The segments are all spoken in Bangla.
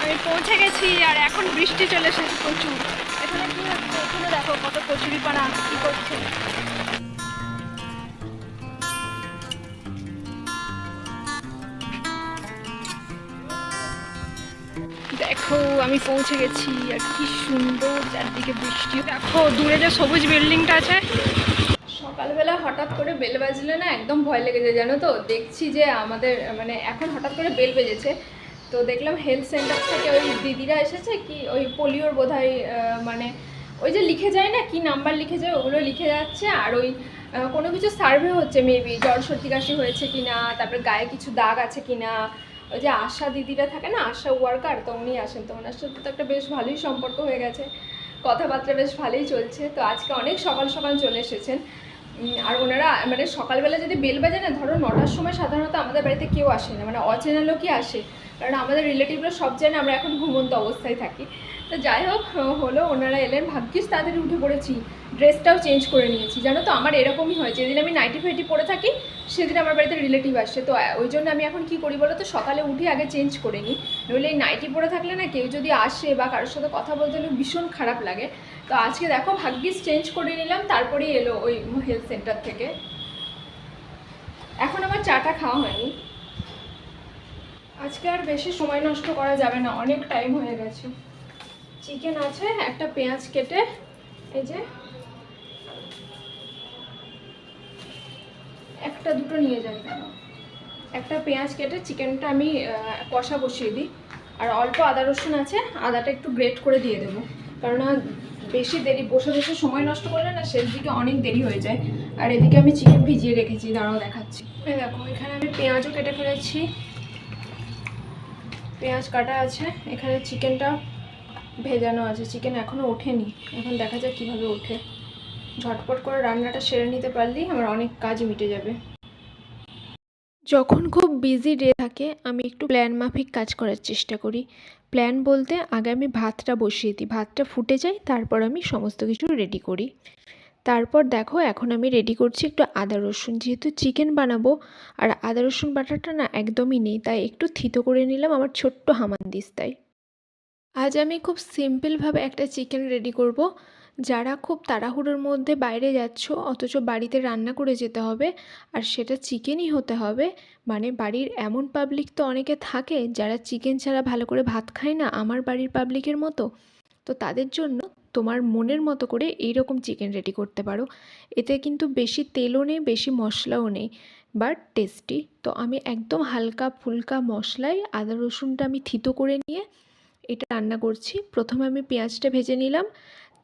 আমি পৌঁছে গেছি আর এখন বৃষ্টি চলে এসেছে প্রচুর। এখানে কি হচ্ছে, এখানে দেখো কত কচুরিপানা কি করছে। দেখো আমি পৌঁছে গেছি আর কি সুন্দর চারদিকে বৃষ্টি। দেখো দূরে যে সবুজ বিল্ডিংটা আছে। সকালবেলা হঠাৎ করে বেল বাজলে না একদম ভয় লেগে যায় জানো তো। দেখছি যে আমাদের মানে এখন হঠাৎ করে বেল বেজেছে, তো দেখলাম হেলথ সেন্টার থেকে ওই দিদিরা এসেছে কি ওই পোলিওর বোধহয় মানে ওই যে লিখে যায় না কি নাম্বার লিখে যায় ওগুলো লিখে যাচ্ছে। আর ওই কোনো কিছু সার্ভে হচ্ছে, মেবি জ্বর সর্দি কাশি হয়েছে কিনা, তারপরে গায়ে কিছু দাগ আছে কিনা। ওই যে আশা দিদিরা থাকে না, আশা ওয়ার্কার, তো উনি আসেন, তো ওনার সাথে তো একটা বেশ ভালোই সম্পর্ক হয়ে গেছে, কথাবার্তা বেশ ভালোই চলছে। তো আজকে অনেক সকাল সকাল চলে এসেছেন। আর ওনারা মানে সকালবেলা যদি বেল বাজে না, ধরো 9টার সময় সাধারণত আমাদের বাড়িতে কেউ আসে না, মানে অচেনা লোকই আসে, কারণ আমাদের রিলেটিভরা সব জানে আমরা এখন ঘুমন্ত অবস্থায় থাকি। তো যাই হোক হলো, ওনারা এলেন, ভাগ্যিস তাড়াতাড়ি উঠে পড়েছি, ড্রেসটাও চেঞ্জ করে নিয়েছি। জানো তো আমার এরকমই হয়, যেদিন আমি নাইটি ফাইটি পরে থাকি সেদিন আমার বাড়িতে রিলেটিভ আসে। তো ওই জন্য আমি এখন কি করি বলো তো, সকালে উঠে আগে চেঞ্জ করে নিই, নইলে এই নাইটি পরে থাকলে না কেউ যদি আসে বা কারোর সাথে কথা বলতে হলে ভীষণ খারাপ লাগে। তো আজকে দেখো ভাগ্যিস চেঞ্জ করে নিলাম, তারপরেই এলো ওই হেলথ সেন্টার থেকে। এখন আমার চাটা খাওয়া হয়নি। আজকে আর বেশি সময় নষ্ট করা যাবে না, অনেক টাইম হয়ে গেছে। চিকেন আছে, একটা পেঁয়াজ কেটে এই যে একটা দুটো নিয়ে যাই কেন, একটা পেঁয়াজ কেটে চিকেনটা আমি কষা বসিয়ে দিই। আর অল্প আদা রসুন আছে, আদাটা একটু গ্রেট করে দিয়ে দেবো, কারণ বেশি দেরি বসে বসে সময় নষ্ট করলে না শেষ দিকে অনেক দেরি হয়ে যায়। আর এদিকে আমি চিকেন ভিজিয়ে রেখেছি, দাঁড়াও দেখাচ্ছি। এই দেখো এখানে আমি পেঁয়াজও কেটে ফেলেছি, পেঁয়াজ কাটা আছে, এখানে চিকেনটা ভেজানো আছে। চিকেন এখনও ওঠেনি, এখন দেখা যাক কীভাবে ওঠে। ঝটপট করে রান্নাটা সেরে নিতে পারলেই আমার অনেক কাজ মিটে যাবে। যখন খুব বিজি ডে থাকে আমি একটু প্ল্যান মাফিক কাজ করার চেষ্টা করি। প্ল্যান বলতে আগে আমি ভাতটা বসিয়ে দিই, ভাতটা ফুটে যায়, তারপর আমি সমস্ত কিছু রেডি করি। তারপর দেখো এখন আমি রেডি করছি একটু আদা রসুন, যেহেতু চিকেন বানাবো আর আদা রসুন বাটাটা না একদমই নেই, তাই একটু থিতো করে নিলাম আমার ছোট্ট হামানদিস্তায়। আজ আমি খুব সিম্পলভাবে একটা চিকেন রেডি করব। যারা খুব তাড়াহুড়োর মধ্যে বাইরে যাচ্ছ অথচ বাড়িতে রান্না করে যেতে হবে, আর সেটা চিকেনই হতে হবে, মানে বাড়ির এমন পাবলিক তো অনেকে থাকে যারা চিকেন ছাড়া ভালো করে ভাত খায় না, আমার বাড়ির পাবলিকের মতো। তো তাদের জন্য তোমার মনের মতো করে এইরকম চিকেন রেডি করতে পারো। এতে কিন্তু বেশি তেলও নেই, বেশি মশলাও নেই, বাট টেস্টি। তো আমি একদম হালকা ফুলকা মশলায় আদা রসুনটা আমি থিতো করে নিয়ে এটা রান্না করছি। প্রথমে আমি পেঁয়াজটা ভেজে নিলাম,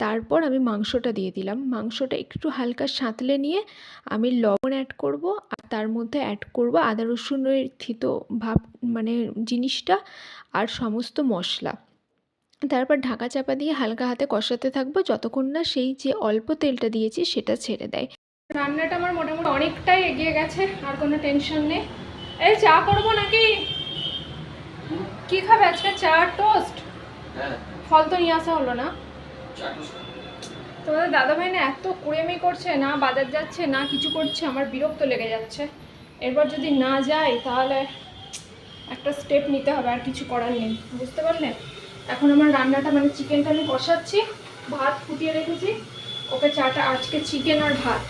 তারপর আমি মাংসটা দিয়ে দিলাম। মাংসটা একটু হালকা সাঁতলে নিয়ে আমি লবণ অ্যাড করব, আর তার মধ্যে অ্যাড করব আদা রসুনের থিতো ভাব মানে জিনিসটা আর সমস্ত মশলা। তারপর ঢাকা চাপা দিয়ে হালকা হাতে কষাতে থাকবো যতক্ষণ না সেই যে অল্প তেলটা দিয়েছি সেটা ছেড়ে দেয়। রান্নাটা আমার মোটামুটি অনেকটাই এগিয়ে গেছে, আর কোনো টেনশন নেই। এই চা করবো নাকি কি খাবে আজকে, চা টোস্ট? ফল তো নিয়ে আসা হলো না। তোমাদের দাদাভাই না এত কুড়েমি করছে, না বাজার যাচ্ছে না কিছু করছে, আমার বিরক্ত লেগে যাচ্ছে। এরপর যদি না যাই তাহলে একটা স্টেপ নিতে হবে, আর কিছু করার নেই, বুঝতে পারলে। এখন আমার রান্নাটা মানে চিকেনটা আমি কষাচ্ছি, ভাত ফুটিয়ে রেখেছি, ওকে চাটা আজকে চিকেন আর ভাত।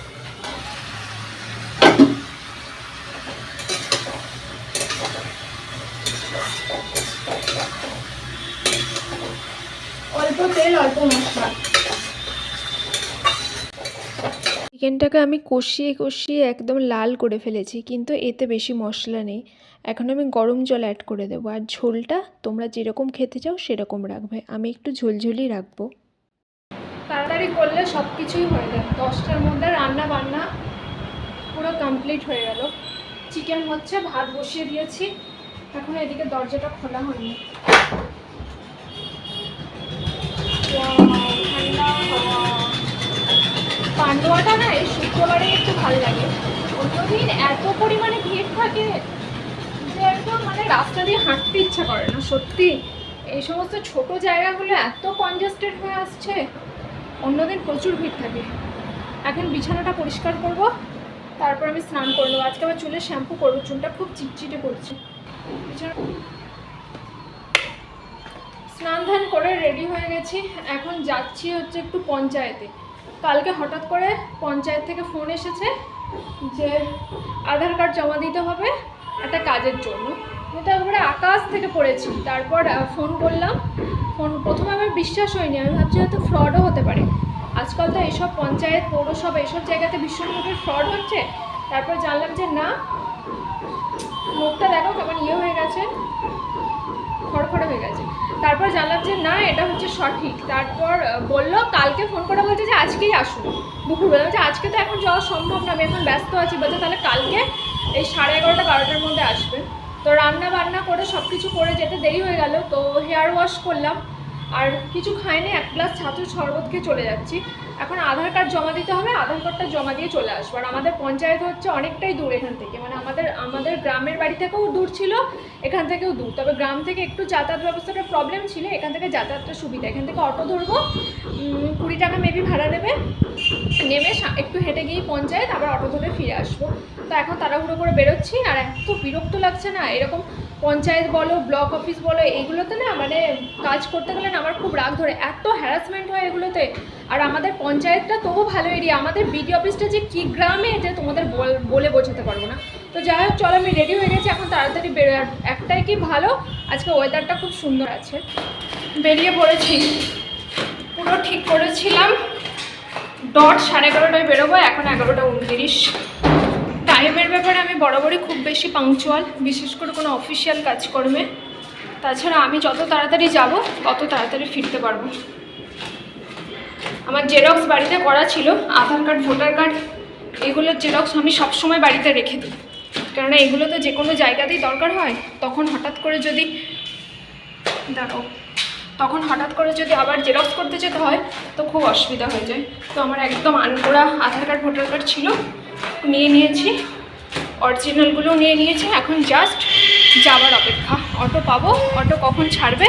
অল্প তেল অল্প মশলা। চিকেনটাকে আমি কষিয়ে কষিয়ে একদম লাল করে ফেলেছি, কিন্তু এতে বেশি মশলা নেই। এখন আমি গরম জল অ্যাড করে দেবো, আর ঝোলটা তোমরা যেরকম খেতে চাও সেরকম রাখবে, আমি একটু ঝোলঝোলই রাখবো। তাড়াতাড়ি করলে সব কিছুই হয়ে যায়, 10টার মধ্যে রান্না বান্না পুরো কমপ্লিট হয়ে গেল। চিকেন হচ্ছে, ভাত বসিয়ে দিয়েছি, এখন এদিকে দরজাটা খোলা হয়নি। ঠান্ডা হাওয়া, পান্ডুয়াটা না এই শুক্রবারে একটু ভালো লাগে, অন্যদিন এত পরিমাণে ভিড় থাকে যে একদম মানে রাস্তা দিয়ে হাঁটতে ইচ্ছা করে না। সত্যি এই সমস্ত ছোট জায়গাগুলো এত কনজেস্টেড হয়ে আসছে, অন্যদিন প্রচুর ভিড় থাকে। এখন বিছানাটা পরিষ্কার করব, তারপর আমি স্নান করবো। আজকে আবার চুলে শ্যাম্পু করবো, চুলটা খুব চিটচিটে করছে। বিছানা স্নান ধান করে রেডি হয়ে গেছি, এখন যাচ্ছি হচ্ছে একটু পঞ্চায়েতে। কালকে হঠাৎ করে পঞ্চায়েত থেকে ফোন এসেছে যে আধার কার্ড জমা দিতে হবে একটা কাজের জন্য। আমি তো একবারে আকাশ থেকে পড়েছি। তারপর ফোন করলাম, প্রথমে আমার বিশ্বাস হয়নি, আমি ভাবছি হয়তো ফ্রডও হতে পারে। আজকাল তো এইসব পঞ্চায়েত, পৌরসভা এইসব জায়গাতে ভীষণভাবে ফ্রড হচ্ছে। তারপর জানলাম যে না, মুখটা দেখো কেমন হয়ে গেছে, খড়খড়ে হয়ে গেছে। তারপর জানলাম যে না, এটা হচ্ছে সঠিক। তারপর বললো, কালকে ফোন করে বলছে যে আজকেই আসুন দুপুরবেলা। যে আজকে তো এখন যাওয়া সম্ভব না, আমি এখন ব্যস্ত আছি। বলছে তাহলে কালকে এই 11:30 12টার মধ্যে আসবে। তো রান্না বান্না করে সব কিছু করে যেতে দেরি হয়ে গেল। তো হেয়ার ওয়াশ করলাম, আর কিছু খাইনি, 1 গ্লাস ছাতুর শরবত খেয়ে চলে যাচ্ছি। এখন আধার কার্ড জমা দিতে হবে, আধার কার্ডটা জমা দিয়ে চলে আসবো। আর আমাদের পঞ্চায়েত হচ্ছে অনেকটাই দূর এখান থেকে, মানে আমাদের গ্রামের বাড়ি থেকেও দূর ছিল, এখান থেকেও দূর। তবে গ্রাম থেকে একটু যাতায়াত ব্যবস্থাটা প্রবলেম ছিল, এখান থেকে যাতায়াতটা সুবিধা। এখান থেকে অটো ধরবো, 20 টাকা মেবি ভাড়া নেবে, নেমে একটু হেঁটে গিয়েই পঞ্চায়েত, আবার অটো ধরে ফিরে আসবো। তো এখন তাড়াহুড়ো করে বেরোচ্ছি। আর এত বিরক্ত লাগছে না, এরকম পঞ্চায়েত বলো, ব্লক অফিস বলো, এইগুলোতে না মানে কাজ করতে গেলে না আমার খুব রাগ ধরে, এত হ্যারাসমেন্ট হয় এগুলোতে। আর আমাদের পঞ্চায়েতটা তবু ভালো এরিয়া, আমাদের বিডি অফিসটা যে কী গ্রামে, যে তোমাদের বলে বোঝাতে পারবো না। তো যাই হোক, চলো আমি রেডি হয়ে গেছি, এখন তাড়াতাড়ি বেরোয়। আর একটাই কি ভালো, আজকে ওয়েদারটা খুব সুন্দর আছে। বেরিয়ে পড়েছি, পুরো ঠিক করেছিলাম ডট 11:30টায় বেরোবো, এখন 11:29। টাইমের ব্যাপারে আমি বরাবরই খুব বেশি পাংচুয়াল, বিশেষ করে কোনো অফিসিয়াল কাজকর্মে। তাছাড়া আমি যত তাড়াতাড়ি যাব তত তাড়াতাড়ি ফিরতে পারবো। আমার জেরক্স বাড়িতে করা ছিল, আধার কার্ড, ভোটার কার্ড, এগুলোর জেরক্স আমি সবসময় বাড়িতে রেখে দিই, কেননা এগুলো তো যে কোনো জায়গাতেই দরকার হয়। তখন হঠাৎ করে যদি আবার জেরক্স করতে যেতে হয় তো খুব অসুবিধা হয়ে যায়। তো আমার একদম আনকোরা আধার কার্ড, ভোটার কার্ড ছিল, নিয়ে নিয়েছি, অরিজিনালগুলো নিয়ে নিয়েছি। এখন জাস্ট যাবার অপেক্ষা, অটো পাবো, অটো কখন ছাড়বে,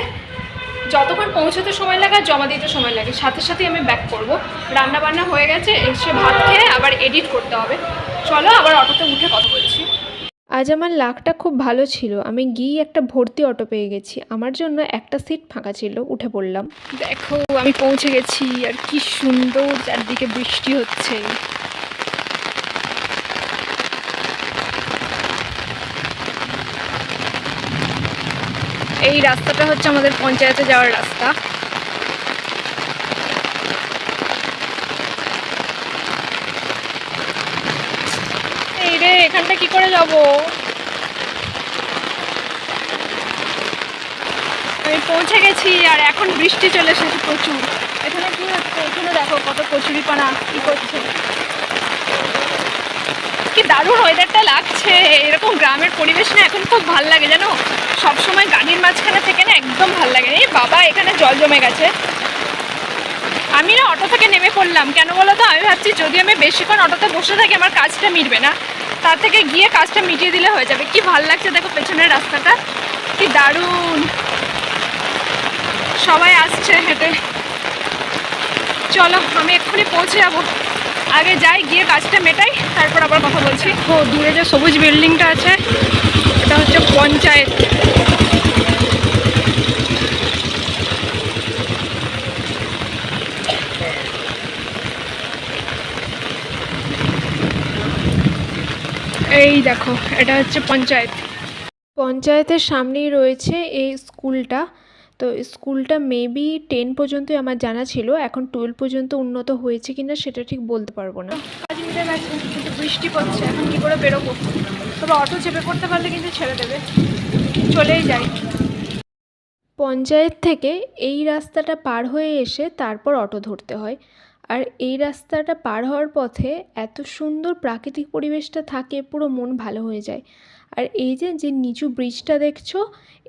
যতক্ষণ পৌঁছতে সময় লাগে আর জমা দিতে সময় লাগে, সাথে সাথে আমি ব্যাক করব। রান্না বান্না হয়ে গেছে, এসে ভাত খেয়ে আবার এডিট করতে হবে। চলো আবার অটোতে উঠে কথা বলছি। আজ আমার লাকটা খুব ভালো ছিল, আমি গিয়ে একটা ভর্তি অটো পেয়ে গেছি। আমার জন্য একটা সিট ফাঁকা ছিল, উঠে পড়লাম। দেখো আমি পৌঁছে গেছি, আর কি সুন্দর চারদিকে বৃষ্টি হচ্ছে। এই রাস্তাটা হচ্ছে আমাদের পঞ্চায়েতে যাওয়ার রাস্তা। এই রে, এখানটা কি করে যাব? আমি পৌঁছে গেছি, আর এখন বৃষ্টি চলে এসেছে প্রচুর। এখানে কি হচ্ছে, এখানে দেখো কত কচুরিপানা কি করছে। কি দারুণ ওয়েদারটা লাগছে, এরকম গ্রামের পরিবেশ না এখন খুব ভাল লাগে জানো। সবসময় গাড়ির মাঝখানে থেকে না একদম ভাল লাগে। এই বাবা, এখানে জল জমে গেছে। আমি না অটো থেকে নেমে পড়লাম, কেন বলো তো, আমি ভাবছি যদি আমি বেশিক্ষণ অটোতে বসে থাকি আমার কাজটা মিটবে না, তার থেকে গিয়ে কাজটা মিটিয়ে দিলে হয়ে যাবে। কি ভাল লাগছে দেখো পেছনের রাস্তাটা, কি দারুণ, সবাই আসছে হেঁটে। চলো আমি এক্ষুনি পৌঁছে যাবো, আগে যাই, গিয়ে কাজটা মেটাই, তারপর আবার কথা বলছি। ও দূরে যে সবুজ বিল্ডিংটা আছে, এটা হচ্ছে পঞ্চায়েত। এই দেখো, এটা হচ্ছে পঞ্চায়েত। পঞ্চায়েতের সামনেই রয়েছে এই স্কুলটা। তো স্কুলটা মেবি 10 পর্যন্তই আমার জানা ছিল, এখন 12 পর্যন্ত উন্নত হয়েছে কিনা সেটা ঠিক বলতে পারবো না। কাজ মিটে গেছে, কিন্তু বৃষ্টি পড়ছে, এখন কি করে বেরোবো? তবে অটো চেপে পড়তে পারলে কিন্তু ছেড়ে দেবে, চলেই যাই। পঞ্চায়েত থেকে এই রাস্তাটা পার হয়ে এসে তারপর অটো ধরতে হয়। আর এই রাস্তাটা পার হওয়ার পথে এত সুন্দর প্রাকৃতিক পরিবেশটা থাকে, পুরো মন ভালো হয়ে যায়। আর এই যে নিচু ব্রিজটা দেখছো,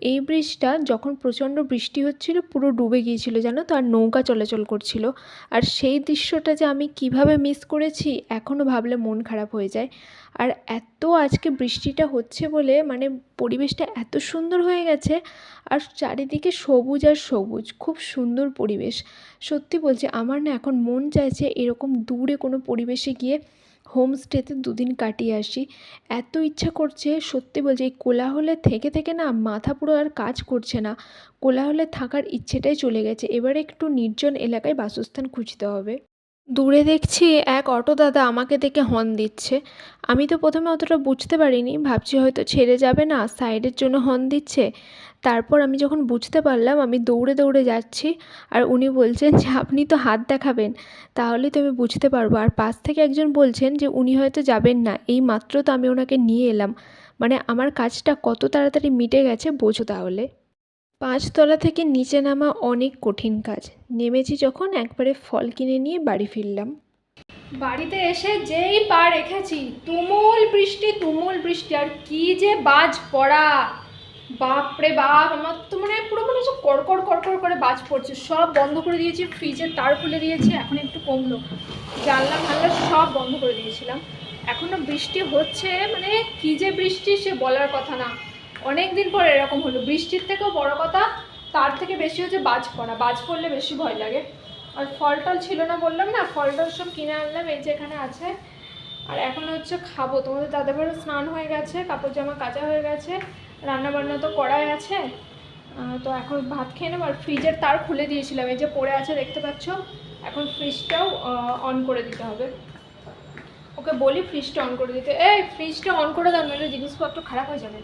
এই ব্রিজটা যখন প্রচণ্ড বৃষ্টি হচ্ছিল পুরো ডুবে গিয়েছিল জানো তো, আর নৌকা চলাচল করছিল। আর সেই দৃশ্যটা যে আমি কিভাবে মিস করেছি, এখনও ভাবলে মন খারাপ হয়ে যায়। আর এত আজকে বৃষ্টিটা হচ্ছে বলে মানে পরিবেশটা এত সুন্দর হয়ে গেছে, আর চারিদিকে সবুজ আর সবুজ, খুব সুন্দর পরিবেশ। সত্যি বলছি, আমার না এখন মন চাইছে এরকম দূরে কোনো পরিবেশে গিয়ে হোমস্টেতে 2 দিন কাটিয়ে আসি। এত ইচ্ছা করছে, সত্যি বলছি, এই কোলাহলে থেকে থেকে না মাথা পুরো আর কাজ করছে না। কোলাহলে থাকার ইচ্ছেটাই চলে গেছে। এবারে একটু নির্জন এলাকায় বাসস্থান খুঁজতে হবে। দূরে দেখছি এক অটো দাদা আমাকে দেখে হর্ন দিচ্ছে। আমি তো প্রথমে অতটা বুঝতে পারিনি, ভাবছি হয়তো ছেড়ে যাবে না, সাইডের জন্য হর্ন দিচ্ছে। তারপর আমি যখন বুঝতে পারলাম, আমি দৌড়ে দৌড়ে যাচ্ছি, আর উনি বলছেন যে আপনি তো হাত দেখাবেন, তাহলেই তো আমি বুঝতে পারবো। আর পাশ থেকে একজন বলছেন যে উনি হয়তো যাবেন না, এই মাত্র তো আমি ওনাকে নিয়ে এলাম। মানে আমার কাজটা কত তাড়াতাড়ি মিটে গেছে বোঝো তাহলে। 5 তলা থেকে নিচে নামা অনেক কঠিন কাজ। নেমেছি যখন, একবারে ফল কিনে নিয়ে বাড়ি ফিরলাম। বাড়িতে এসে যেই পা রেখেছি, তুমুল বৃষ্টি, আর কি যে বাজ পড়া, বাপরে বাপ! আমার তো মানে পুরো মনে হচ্ছে কড়কড় কড়কড় করে বাজ পড়ছে। সব বন্ধ করে দিয়েছি, ফ্রিজের তার খুলে দিয়েছি, এখন একটু কমলো। জানলা ফানলা সব বন্ধ করে দিয়েছিলাম। এখনও বৃষ্টি হচ্ছে, মানে কি যে বৃষ্টি সে বলার কথা না। অনেক দিন পর এরকম হলো। বৃষ্টির থেকেও বড় কথা, তার থেকে বেশি হচ্ছে বাজ পড়া। বাজ পড়লে বেশি ভয় লাগে। আর ফল টল ছিল না, বললাম না, ফল টল সব কিনে আনলাম, এই যে এখানে আছে। আর এখন হচ্ছে খাবো। তোমাদের দাদাভাইয়েরও স্নান হয়ে গেছে, কাপড় জামা কাচা হয়ে গেছে, রান্না বান্না তো করাই আছে। তো এখন ভাত খেয়ে নেবো। আর ফ্রিজের তার খুলে দিয়েছিলাম, এই যে পড়ে আছে দেখতে পাচ্ছ। এখন ফ্রিজটাও অন করে দিতে হবে। ওকে বলি ফ্রিজটা অন করে দিতে। এই ফ্রিজটা অন করে দাও, নাহলে জিনিসপত্র খারাপ হয়ে যাবে।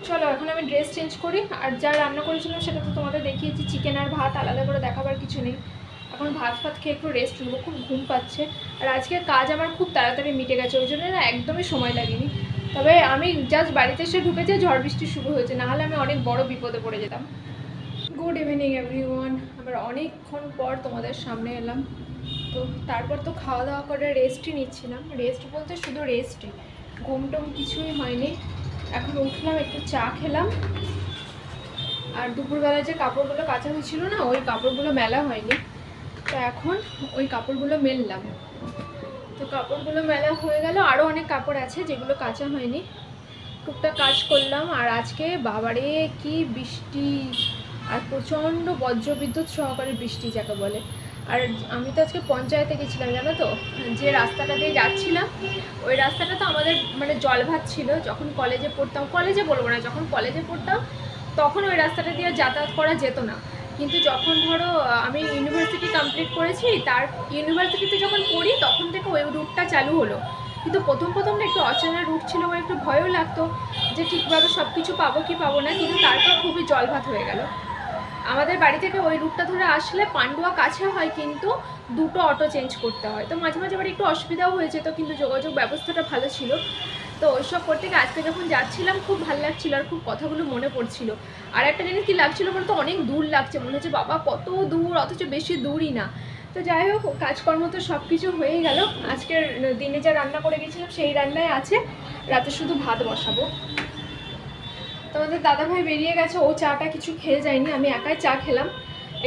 চলো এখন আমি ড্রেস চেঞ্জ করি। আর যা রান্না করেছিলাম সেটা তো তোমাদের দেখিয়েছি, চিকেন আর ভাত, আলাদা করে দেখাবার কিছু নেই। এখন ভাত ফাত খেয়ে একটু রেস্ট নেবো, খুব ঘুম পাচ্ছে। আর আজকে কাজ আমার খুব তাড়াতাড়ি মিটে গেছে, ওই জন্য না একদমই সময় লাগেনি। তবে আমি জাস্ট বাড়িতে এসে ঢুকেছে, ঝড় বৃষ্টি শুরু হয়েছে, নাহলে আমি অনেক বড় বিপদে পড়ে যেতাম। Good evening everyone. আবার অনেকক্ষণ পর তোমাদের সামনে এলাম। তো তারপর তো খাওয়া দাওয়া করে রেস্টই নিচ্ছিলাম। রেস্ট বলতে শুধু রেস্টই, ঘুম টুম কিছুই হয়নি। এখন উঠলাম, একটু চা খেলাম। আর দুপুরবেলায় যে কাপড়গুলো কাচা হয়েছিল না, ওই কাপড়গুলো মেলা হয়নি, তো এখন ওই কাপড়গুলো মেললাম। তো কাপড়গুলো মেলা হয়ে গেল, আরও অনেক কাপড় আছে যেগুলো কাচা হয়নি। টুকটাক কাজ করলাম। আর আজকে বাবারে কি বৃষ্টি, আর প্রচণ্ড বজ্রবিদ্যুৎ সহকারে বৃষ্টি যাকে বলে। আর আমি তো আজকে পঞ্চায়েতে গেছিলাম, জানো তো, যে রাস্তাটা দিয়ে যাচ্ছিলাম ওই রাস্তাটা তো আমাদের মানে জলভাত ছিল। যখন কলেজে পড়তাম, কলেজে বলবো না, যখন কলেজে পড়তাম তখন ওই রাস্তাটা দিয়ে যাতায়াত করা যেত না। কিন্তু যখন ধরো আমি ইউনিভার্সিটি কমপ্লিট করেছি, তার ইউনিভার্সিটিতে যখন পড়ি তখন থেকে ওই রুটটা চালু হলো। কিন্তু প্রথম প্রথম না একটু অচেনা রুট ছিল, আমার একটু ভয়ও লাগতো যে ঠিকভাবে সব কিছু পাবো কি পাবো না। কিন্তু তারপর খুবই জলভাত হয়ে গেল। আমাদের বাড়ি থেকে ওই রুটটা ধরে আসলে পান্ডুয়া কাছে হয়, কিন্তু দুটো অটো চেঞ্জ করতে হয়। তো মাঝে মাঝে আবার একটু অসুবিধাও হয়েছে, তো কিন্তু যোগাযোগ ব্যবস্থাটা ভালো ছিল। তো ওইসব করতে গিয়ে আজকে যখন যাচ্ছিলাম খুব ভালো লাগছিল, আর খুব কথাগুলো মনে পড়ছিল। আর একটা জিনিস কী লাগছিলো বলতো, অনেক দূর লাগছে, মনে হচ্ছে বাবা কত দূর, অথচ বেশি দূরই না। তো যাই হোক, কাজকর্ম তো সব কিছু হয়েই গেল। আজকের দিনে যা রান্না করে গেছিলাম সেই রান্নায় আছে, রাতে শুধু ভাত বসাবো। তোমাদের দাদাভাই বেরিয়ে গেছে, ও চাটা কিছু খেয়ে যায়নি, আমি একাই চা খেলাম।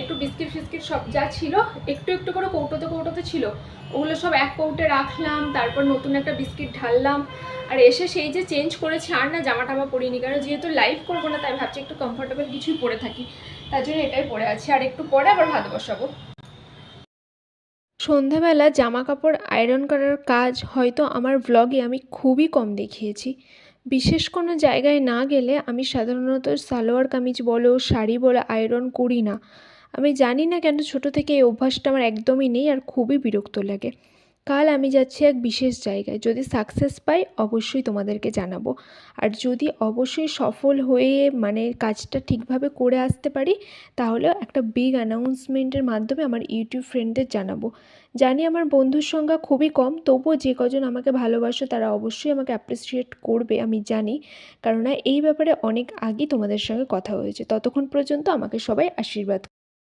একটু বিস্কিট ফিস্কিট সব যা ছিল একটু একটু করে কৌটোতে কৌটোতে ছিল, ওগুলো সব এক কৌটে রাখলাম। তারপর নতুন একটা বিস্কিট ঢাললাম। আর এসে সেই যে চেঞ্জ করেছি, আর না জামা টামা পরিনি, কারণ যেহেতু লাইভ করবো না তাই ভাবছি একটু কমফোর্টেবল কিছুই পরে থাকি, তার জন্য এটাই পরে আছি। আর একটু পরে আবার ভাত বসাবো। সন্ধ্যাবেলা জামা কাপড় আয়রন করার কাজ হয়তো আমার ব্লগে আমি খুবই কম দেখিয়েছি। বিশেষ কোনো জায়গায় না গেলে আমি সাধারণত সালোয়ার কামিজ বলো, শাড়ি বলো আয়রন করি না। আমি জানি না কেন, ছোটো থেকে এই অভ্যাসটা আমার একদমই নেই, আর খুবই বিরক্ত লাগে। কাল আমি যাচ্ছি এক বিশেষ জায়গায়, যদি সাকসেস পাই অবশ্যই তোমাদেরকে জানাবো। আর যদি অবশ্যই সফল হয়ে মানে কাজটা ঠিকভাবে করে আসতে পারি, তাহলে একটা বিগ অ্যানাউন্সমেন্টের মাধ্যমে আমার ইউটিউব ফ্রেন্ডদের জানাবো। জানি আমার বন্ধুর সংখ্যা খুবই কম, তবুও যে কজন আমাকে ভালোবাসো তারা অবশ্যই আমাকে অ্যাপ্রিসিয়েট করবে, আমি জানি। কেননা এই ব্যাপারে অনেক আগেই তোমাদের সঙ্গে কথা হয়েছে। ততক্ষণ পর্যন্ত আমাকে সবাই আশীর্বাদ